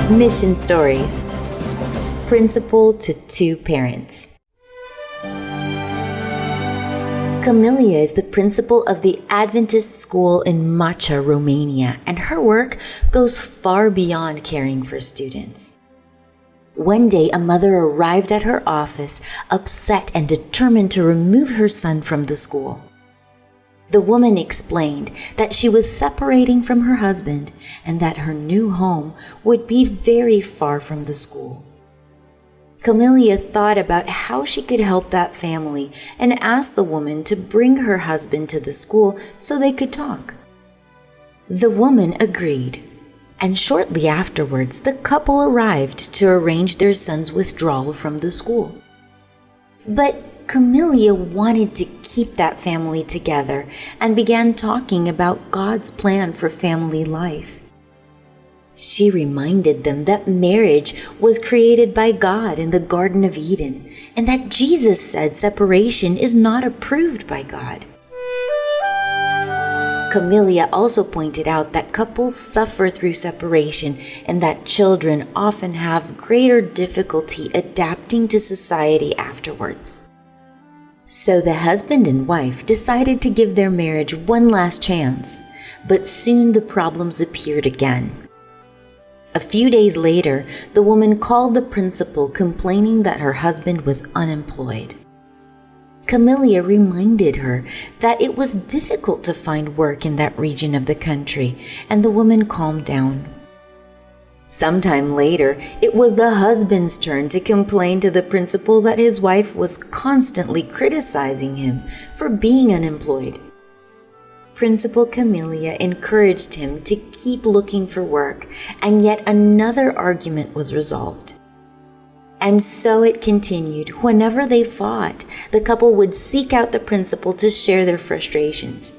Mission Stories. Principal to two parents. Camelia is the principal of the Adventist school in Macha, Romania, and her work goes far beyond caring for students. One day, a mother arrived at her office, upset and determined to remove her son from the school. The woman explained that she was separating from her husband and that her new home would be very far from the school. Camelia thought about how she could help that family and asked the woman to bring her husband to the school so they could talk. The woman agreed, and shortly afterwards, the couple arrived to arrange their son's withdrawal from the school. But Camelia wanted to keep that family together and began talking about God's plan for family life. She reminded them that marriage was created by God in the Garden of Eden and that Jesus said separation is not approved by God. Camelia also pointed out that couples suffer through separation and that children often have greater difficulty adapting to society afterwards. So the husband and wife decided to give their marriage one last chance, but soon the problems appeared again. A few days later, the woman called the principal complaining that her husband was unemployed. Camelia reminded her that it was difficult to find work in that region of the country, and the woman calmed down. Sometime later, it was the husband's turn to complain to the principal that his wife was constantly criticizing him for being unemployed. Principal Camelia encouraged him to keep looking for work, and yet another argument was resolved. And so it continued. Whenever they fought, the couple would seek out the principal to share their frustrations.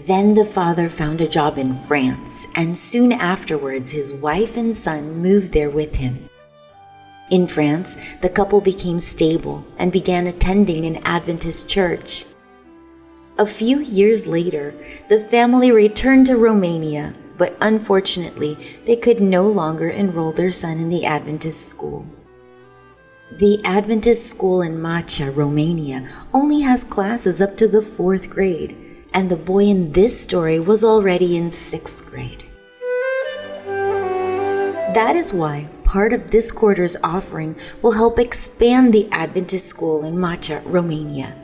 Then the father found a job in France, and soon afterwards his wife and son moved there with him. In France, the couple became stable and began attending an Adventist church. A few years later, the family returned to Romania, but unfortunately, they could no longer enroll their son in the Adventist school. The Adventist school in Macha, Romania, only has classes up to the 4th grade, and the boy in this story was already in 6th grade. That is why part of this quarter's offering will help expand the Adventist school in Macha, Romania.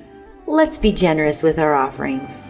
Let's be generous with our offerings.